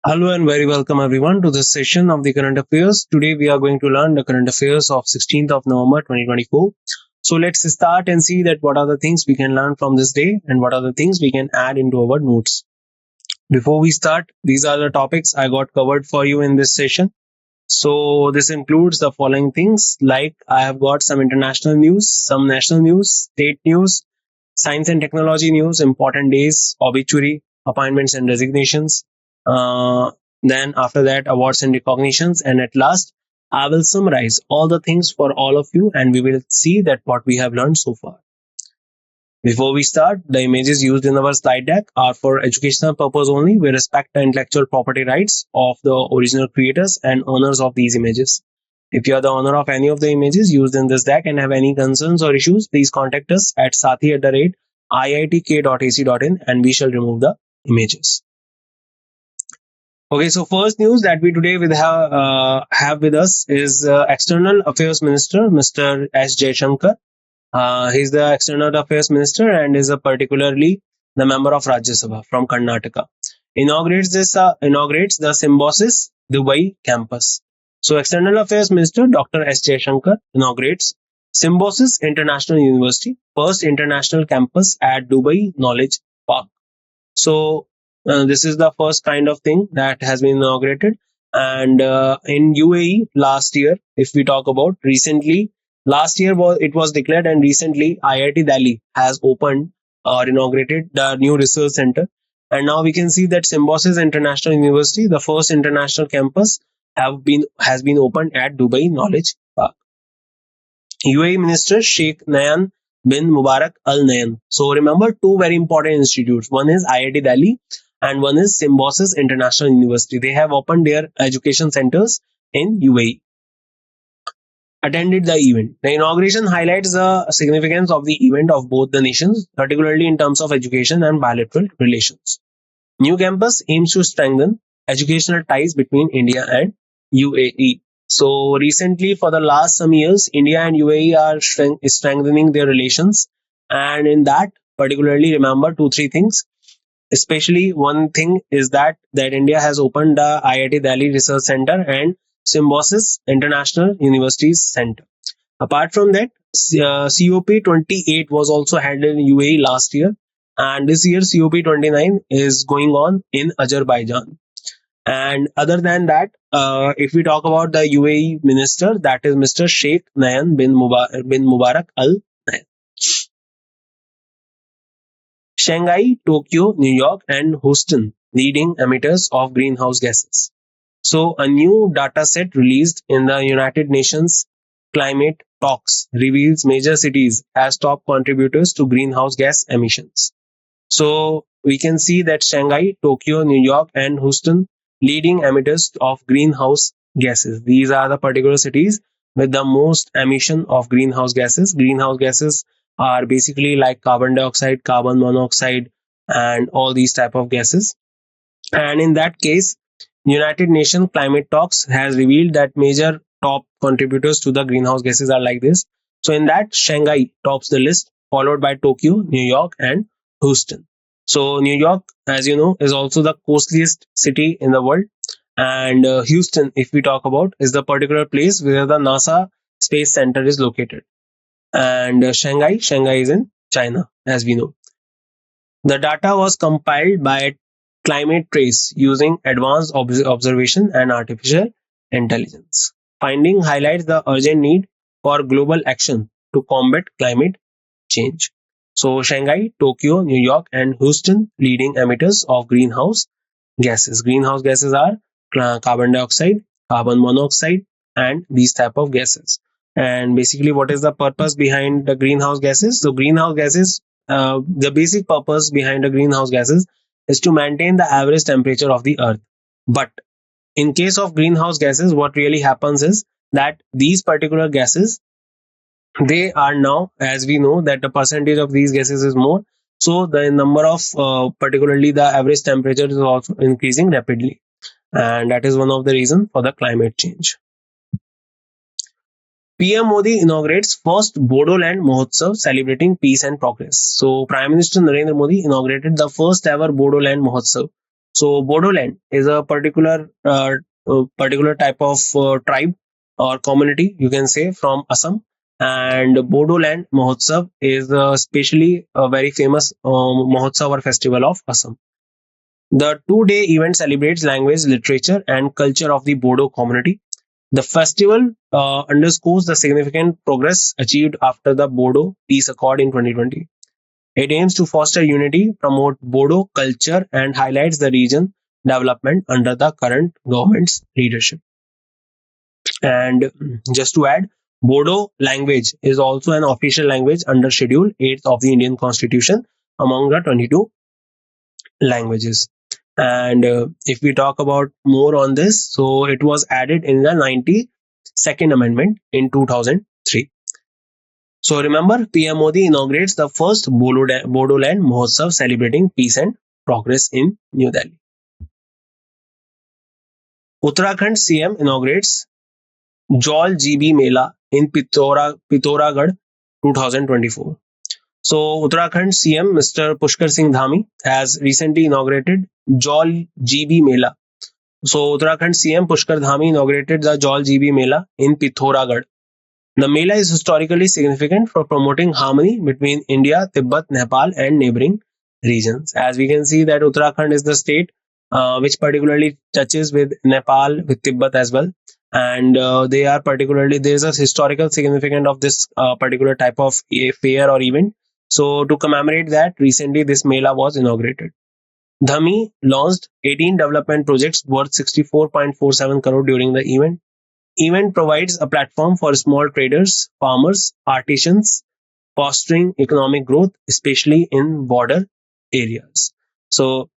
Hello and very welcome everyone to this session of the current affairs. Today we are going to learn the current affairs of 16th of November 2024. So let's start and see that what are the things we can learn from this day and what are the things we can add into our notes. Before we start, these are the topics I got covered for you in this session. So this includes the following things like I have got some international news, some national news, state news, science and technology news, important days, obituary, appointments and resignations. Uh, then after that, awards and recognitions. And at last, I will summarize all the things for all of you and we will see that what we have learned so far. Before we start, the images used in our slide deck are for educational purpose only. We respect the intellectual property rights of the original creators and owners of these images. If you are the owner of any of the images used in this deck and have any concerns or issues, please contact us at sathi@iitk.ac.in and we shall remove the images. Okay, so first news that we today have with us is External Affairs Minister Mr. S. Jaishankar. He's the External Affairs Minister and is particularly the member of Rajya Sabha from Karnataka. Inaugurates the Symbiosis Dubai campus. So, External Affairs Minister Dr. S. Jaishankar inaugurates Symbiosis International University, first international campus at Dubai Knowledge Park. So, this is the first kind of thing that has been inaugurated. And in UAE last year, if we talk about recently, last year it was declared, and recently IIT Delhi has opened or inaugurated the new research center. And now we can see that Symbiosis International University, the first international campus, has been opened at Dubai Knowledge Park. UAE Minister Sheikh Nayan bin Mubarak Al Nayan. So remember two very important institutes. One is IIT Delhi and one is Symbiosis International University. They have opened their education centers in UAE. Attended the event. The inauguration highlights the significance of the event of both the nations, particularly in terms of education and bilateral relations. New campus aims to strengthen educational ties between India and UAE. So recently, for the last some years, India and UAE are strengthening their relations, and in that, particularly remember two three things. Especially one thing is that India has opened the IIT Delhi Research Center and Symbiosis International Universities Center. Apart from that, COP28 was also held in UAE last year, and this year COP29 is going on in Azerbaijan. And other than that, if we talk about the UAE minister, that is Mr. Sheikh Nayan bin Mubarak Al Nayan. Shanghai, Tokyo, New York, and Houston, leading emitters of greenhouse gases. So, a new data set released in the United Nations Climate Talks reveals major cities as top contributors to greenhouse gas emissions. So, we can see that Shanghai, Tokyo, New York, and Houston, leading emitters of greenhouse gases. These are the particular cities with the most emission of greenhouse gases. Greenhouse gases are basically like carbon dioxide, carbon monoxide, and all these type of gases. And in that case, United Nations Climate Talks has revealed that major top contributors to the greenhouse gases are like this. So in that, Shanghai tops the list, followed by Tokyo, New York, and Houston. So New York, as you know, is also the costliest city in the world. And Houston, if we talk about, is the particular place where the NASA Space Center is located. And Shanghai is in China, as we know. The data was compiled by Climate Trace using advanced observation and artificial intelligence. Finding highlights the urgent need for global action to combat climate change. So Shanghai, Tokyo, New York, and Houston leading emitters of greenhouse gases. Greenhouse gases are carbon dioxide, carbon monoxide, and these type of gases. And basically, what is the purpose behind the greenhouse gases? So greenhouse gases, the basic purpose behind the greenhouse gases is to maintain the average temperature of the earth. But in case of greenhouse gases, what really happens is that these particular gases, they are now, as we know, that the percentage of these gases is more, so the number of particularly the average temperature is also increasing rapidly, and that is one of the reason for the climate change. PM Modi inaugurates first Bodoland Mahotsav celebrating peace and progress. So Prime Minister Narendra Modi inaugurated the first ever Bodoland Mahotsav, So Bodoland is a particular type of tribe or community, you can say, from Assam. And Bodoland Mahotsav is especially a very famous Mahotsav or festival of Assam. The 2-day event celebrates language, literature, and culture of the Bodo community. The festival underscores the significant progress achieved after the Bodo Peace Accord in 2020. It aims to foster unity, promote Bodo culture, and highlights the region development under the current government's leadership. And just to add, Bodo language is also an official language under Schedule 8 of the Indian Constitution among the 22 languages. And if we talk about more on this, so it was added in the 92nd Amendment in 2003. So remember, PM Modi inaugurates the first Bodoland Mahotsav celebrating peace and progress in New Delhi. Uttarakhand CM inaugurates Jol GB Mela in Pithoragarh 2024. So Uttarakhand CM Mr. Pushkar Singh Dhami has recently inaugurated Jol GB Mela. So Uttarakhand CM Pushkar Dhami inaugurated the Jol GB Mela in Pithoragarh. The Mela is historically significant for promoting harmony between India, Tibet, Nepal, and neighboring regions. As we can see that Uttarakhand is the state which particularly touches with Nepal, with Tibet as well. And they are particularly, there's a historical significance of this particular type of fair or event. So to commemorate that, recently this Mela was inaugurated. Dhami launched 18 development projects worth 64.47 crore during the event. Event provides a platform for small traders, farmers, artisans, fostering economic growth, especially in border areas. So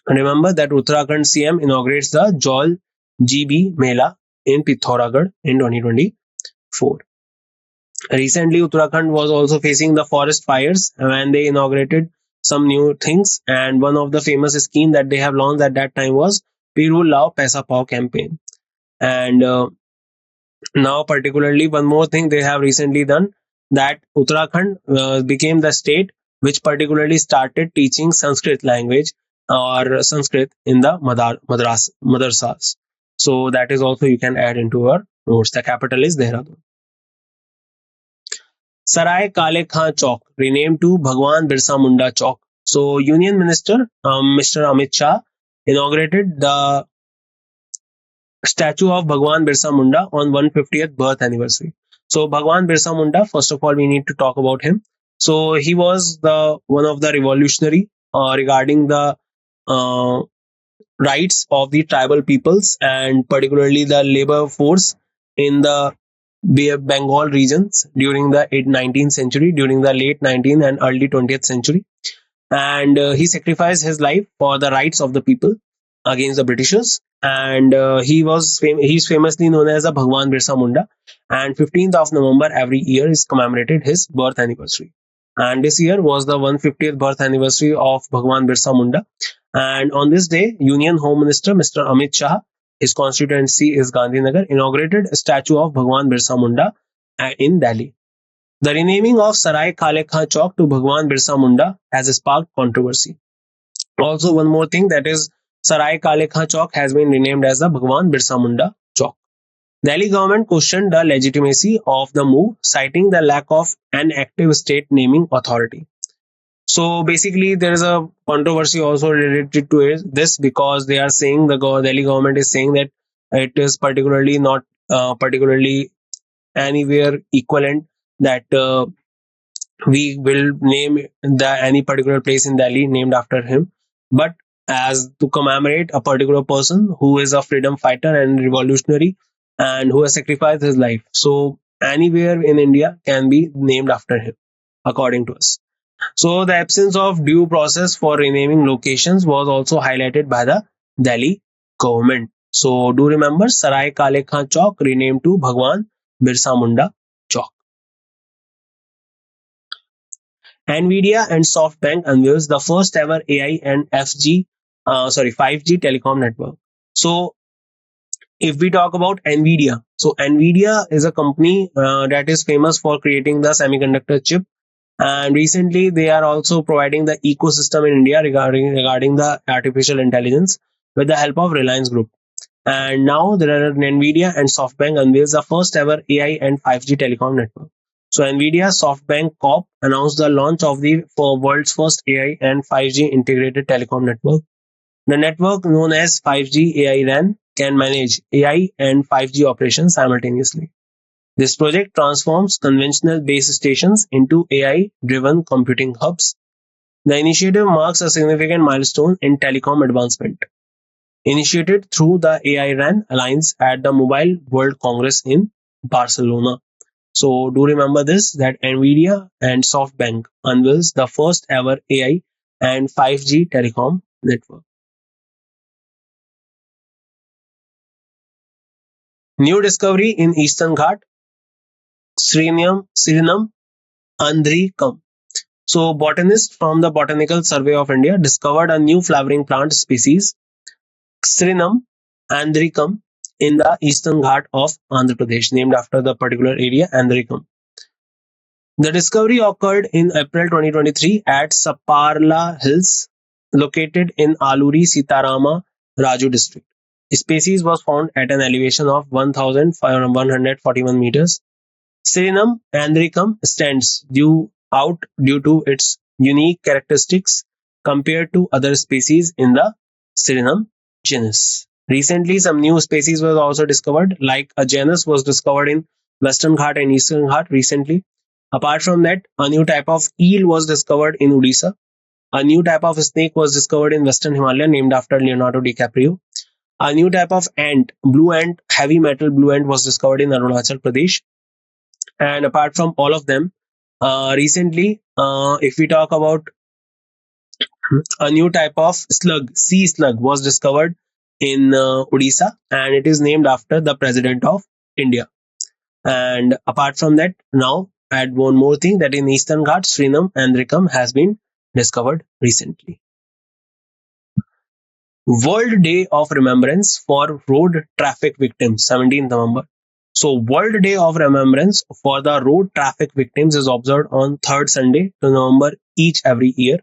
remember that Uttarakhand CM inaugurates the Jol GB Mela in Pithoragarh in 2024. Recently, Uttarakhand was also facing the forest fires when they inaugurated some new things. And one of the famous scheme that they have launched at that time was Piru Lao Paisa Pao campaign. And now particularly one more thing they have recently done, that Uttarakhand became the state which particularly started teaching Sanskrit language or Sanskrit in the madrasas. So that is also you can add into your notes. The capital is Dehradun. Sarai Kale Khan Chowk renamed to Bhagwan Birsa Munda Chowk. So Union Minister Mr. Amit Shah inaugurated the statue of Bhagwan Birsa Munda on 150th birth anniversary. So Bhagwan Birsa Munda, first of all, we need to talk about him. So he was the one of the revolutionary regarding the uh, rights of the tribal peoples and particularly the labor force in the Bengal regions during the 19th century, during the late 19th and early 20th century. And he sacrificed his life for the rights of the people against the Britishers. And he's famously known as the Bhagwan Birsa Munda. And 15th of November every year is commemorated his birth anniversary. And this year was the 150th birth anniversary of Bhagwan Birsa Munda. And on this day, Union Home Minister Mr. Amit Shah, his constituency is Gandhinagar, inaugurated a statue of Bhagwan Birsa Munda in Delhi. The renaming of Sarai Kale Khan Chowk to Bhagwan Birsa Munda has sparked controversy. Also, one more thing, that is Sarai Kale Khan Chowk has been renamed as the Bhagwan Birsa Munda Chowk. Delhi government questioned the legitimacy of the move, citing the lack of an active state naming authority. So basically, there is a controversy also related to this, because they are saying the Delhi government is saying that it is particularly not particularly anywhere equivalent that we will name any particular place in Delhi named after him, but as to commemorate a particular person who is a freedom fighter and revolutionary and who has sacrificed his life. So anywhere in India can be named after him, according to us. So the absence of due process for renaming locations was also highlighted by the Delhi government. So do remember Sarai Kale Khan Chowk renamed to Bhagwan Birsa Munda Chowk. Nvidia and SoftBank unveils the first ever AI and 5G telecom network. So if we talk about Nvidia, so Nvidia is a company that is famous for creating the semiconductor chip, And recently they are also providing the ecosystem in India regarding the artificial intelligence with the help of Reliance Group. And now there are Nvidia and SoftBank unveils the first ever AI and 5G telecom network. So Nvidia SoftBank Corp announced the launch of the world's first AI and 5G integrated telecom network. The network, known as 5G AI RAN, can manage AI and 5G operations simultaneously. This project transforms conventional base stations into AI-driven computing hubs. The initiative marks a significant milestone in telecom advancement, initiated through the AI RAN Alliance at the Mobile World Congress in Barcelona. So do remember this, that Nvidia and SoftBank unveils the first ever AI and 5G telecom network. New discovery in Eastern Ghat, Syrenum andricum. So botanists from the Botanical Survey of India discovered a new flowering plant species, Syrenum andricum, in the Eastern Ghat of Andhra Pradesh, named after the particular area, Andricum. The discovery occurred in April 2023 at Saparla Hills, located in Aluri Sitarama Raju district. The species was found at an elevation of 1,141 meters. Syrenum andricum stands out due to its unique characteristics compared to other species in the Syrenum genus. Recently, some new species were also discovered, like a genus was discovered in Western Ghat and Eastern Ghat recently. Apart from that, a new type of eel was discovered in Odisha. A new type of snake was discovered in Western Himalaya, named after Leonardo DiCaprio. A new type of ant, blue ant, heavy metal blue ant, was discovered in Arunachal Pradesh. And apart from all of them, recently, if we talk about a new type of slug, sea slug, was discovered in Odisha, and it is named after the president of India. And apart from that, now add one more thing, that in Eastern Ghats, Srinam andricum has been discovered recently. World Day of Remembrance for Road Traffic Victims, 17th November. So World Day of Remembrance for the road traffic victims is observed on third Sunday to November each every year.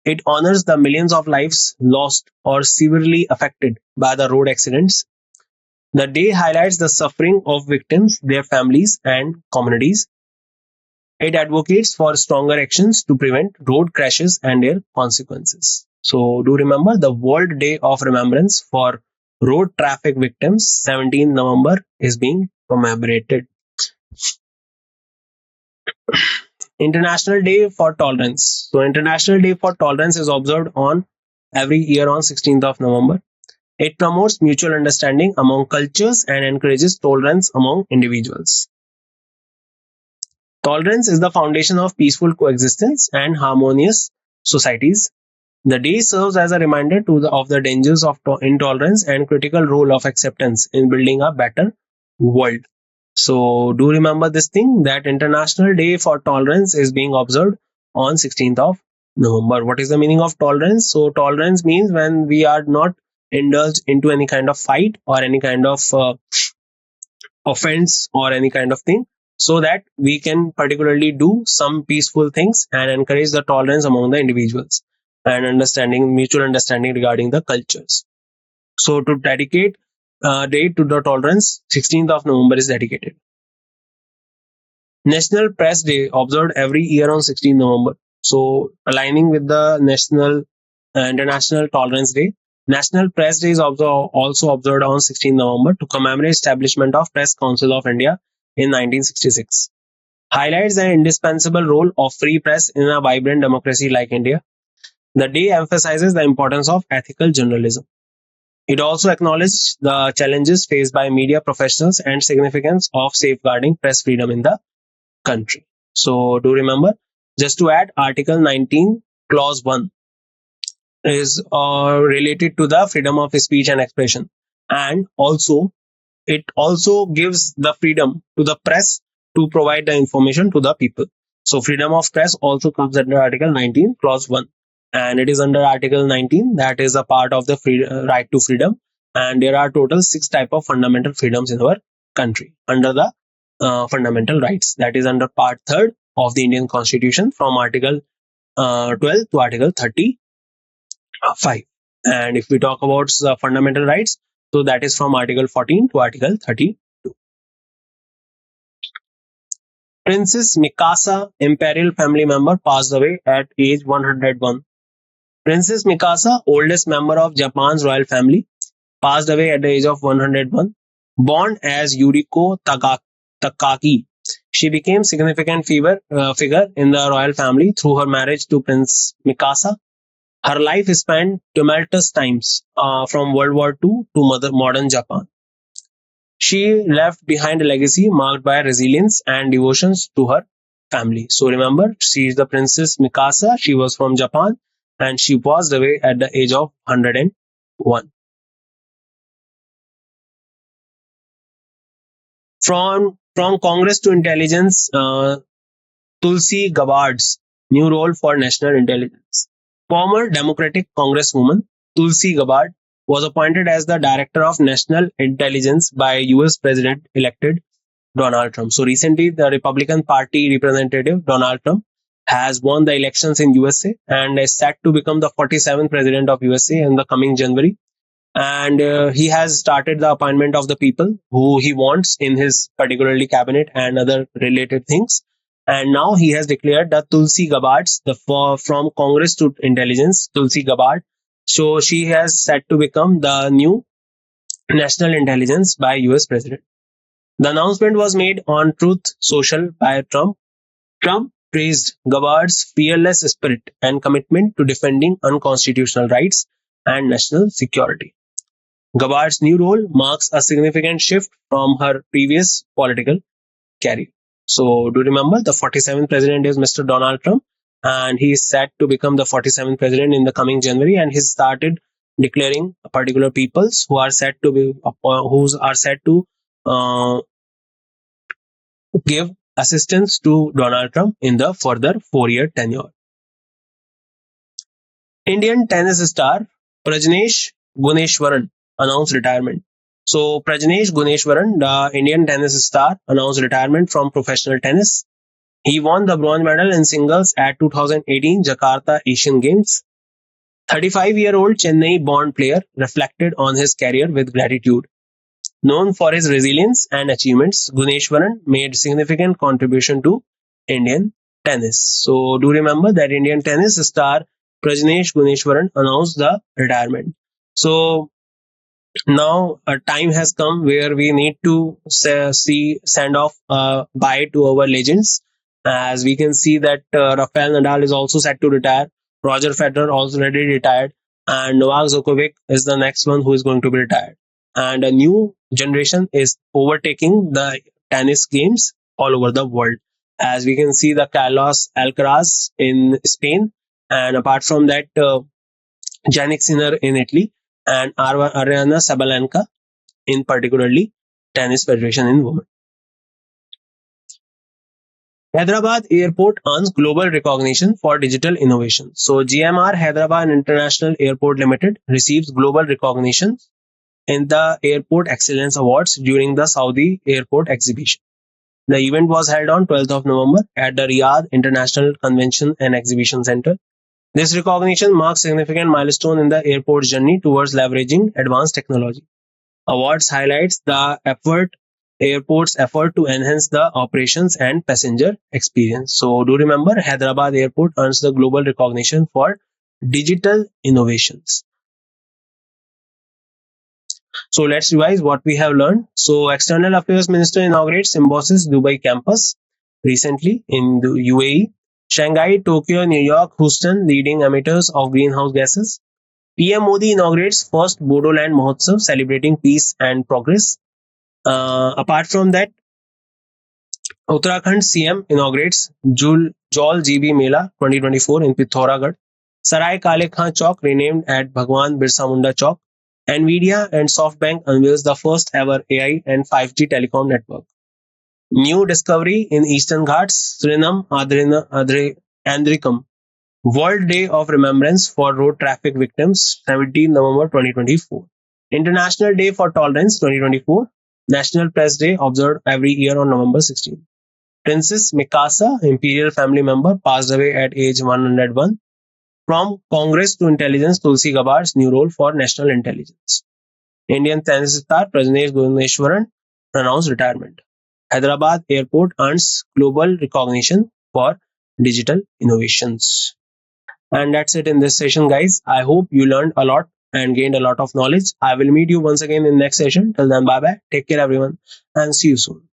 It honors the millions of lives lost or severely affected by the road accidents. The day highlights the suffering of victims, their families, and communities. It advocates for stronger actions to prevent road crashes and their consequences. So do remember, the World Day of Remembrance for road traffic victims, 17th November, is being commemorated. International Day for Tolerance. So International Day for Tolerance is observed on every year on 16th of November. It promotes mutual understanding among cultures and encourages tolerance among individuals. Tolerance is the foundation of peaceful coexistence and harmonious societies. The day serves as a reminder of the dangers of intolerance and critical role of acceptance in building a better world. So do remember this thing, that International Day for Tolerance is being observed on 16th of November. What is the meaning of tolerance? So tolerance means when we are not indulged into any kind of fight or any kind of offense or any kind of thing, so that we can particularly do some peaceful things and encourage the tolerance among the individuals and mutual understanding regarding the cultures. So to dedicate day to the tolerance, 16th of November is dedicated. National Press Day, observed every year on 16th November. So aligning with the International Tolerance Day, National Press Day is also observed on 16th November to commemorate establishment of Press Council of India in 1966. Highlights the indispensable role of free press in a vibrant democracy like India. The day emphasizes the importance of ethical journalism. It also acknowledged the challenges faced by media professionals and significance of safeguarding press freedom in the country. So do remember, just to add, Article 19, Clause 1 is related to the freedom of speech and expression, and also it also gives the freedom to the press to provide the information to the people. So freedom of press also comes under Article 19, Clause 1, and it is under Article 19 that is a part of the right to freedom, and there are total 6 type of fundamental freedoms in our country under the fundamental rights, that is under part 3rd of the Indian Constitution from Article 12 to Article 35. And if we talk about the fundamental rights, so that is from Article 14 to Article 32. Princess Mikasa, imperial family member, passed away at age 101. Princess Mikasa, oldest member of Japan's royal family, passed away at the age of 101. Born as Yuriko Takagi, she became significant figure in the royal family through her marriage to Prince Mikasa. Her life spanned tumultuous times from World War II to modern Japan. She left behind a legacy marked by resilience and devotions to her family. So remember, she is the Princess Mikasa. She was from Japan and she passed away at the age of 101. From Congress to intelligence, Tulsi Gabbard's new role for national intelligence. Former Democratic Congresswoman Tulsi Gabbard was appointed as the Director of National Intelligence by US President-elected Donald Trump. So recently, the Republican Party representative Donald Trump has won the elections in USA and is set to become the 47th president of USA in the coming January. And he has started the appointment of the people who he wants in his particularly cabinet and other related things. And now he has declared that Tulsi Gabbard, from Congress to intelligence, Tulsi Gabbard. So she has set to become the new national intelligence by US president. The announcement was made on Truth Social by Trump. Trump praised Gabbard's fearless spirit and commitment to defending unconstitutional rights and national security. Gabbard's new role marks a significant shift from her previous political career. So do remember, the 47th president is Mr. Donald Trump, and he is set to become the 47th president in the coming January, and he started declaring particular peoples who are set to be give assistance to Donald Trump in the further 4-year tenure. Indian tennis star Prajnesh Guneshwaran announced retirement. So Prajnesh Guneshwaran, the Indian tennis star, announced retirement from professional tennis. He won the bronze medal in singles at 2018 Jakarta Asian Games. 35-year-old Chennai-born player reflected on his career with gratitude. Known for his resilience and achievements, Guneshwaran made significant contribution to Indian tennis. So do remember that Indian tennis star Prajnesh Guneshwaran announced the retirement. So now a time has come where we need to send off bye to our legends. As we can see that Rafael Nadal is also set to retire. Roger Federer already retired, and Novak Djokovic is the next one who is going to be retired. And a new generation is overtaking the tennis games all over the world. As we can see, the Carlos Alcaraz in Spain, and apart from that, Jannik Sinner in Italy, and Aryna Sabalenka in particularly Tennis Federation in women. Hyderabad Airport earns global recognition for digital innovation. So GMR Hyderabad International Airport Limited receives global recognition in the Airport Excellence Awards during the Saudi Airport Exhibition. The event was held on 12th of November at the Riyadh International Convention and Exhibition Center. This recognition marks a significant milestone in the airport's journey towards leveraging advanced technology. Awards highlights the airport's effort to enhance the operations and passenger experience. So do remember, Hyderabad Airport earns the global recognition for digital innovations. So let's revise what we have learned. So External Affairs Minister inaugurates Symbiosis Dubai campus recently in the UAE. Shanghai, Tokyo, New York, Houston, leading emitters of greenhouse gases. PM Modi inaugurates first Bodoland Mahotsav, celebrating peace and progress. Apart from that, Uttarakhand CM inaugurates Jol GB Mela 2024 in Pithoragarh. Sarai Kale Khan Chowk renamed at Bhagwan Birsa Munda Chowk. Nvidia and SoftBank unveils the first ever AI and 5G telecom network. New discovery in Eastern Ghats, Suriname Andricum. World Day of Remembrance for Road Traffic Victims, 17 November 2024. International Day for Tolerance 2024. National Press Day observed every year on November 16. Princess Mikasa, imperial family member, passed away at age 101. From Congress to intelligence, Tulsi Gabbard's new role for national intelligence. Indian tennis star Prajnesh Gunneswaran announced retirement. Hyderabad Airport earns global recognition for digital innovations. And that's it in this session, guys. I hope you learned a lot and gained a lot of knowledge. I will meet you once again in next session. Till then, bye bye. Take care, everyone, and see you soon.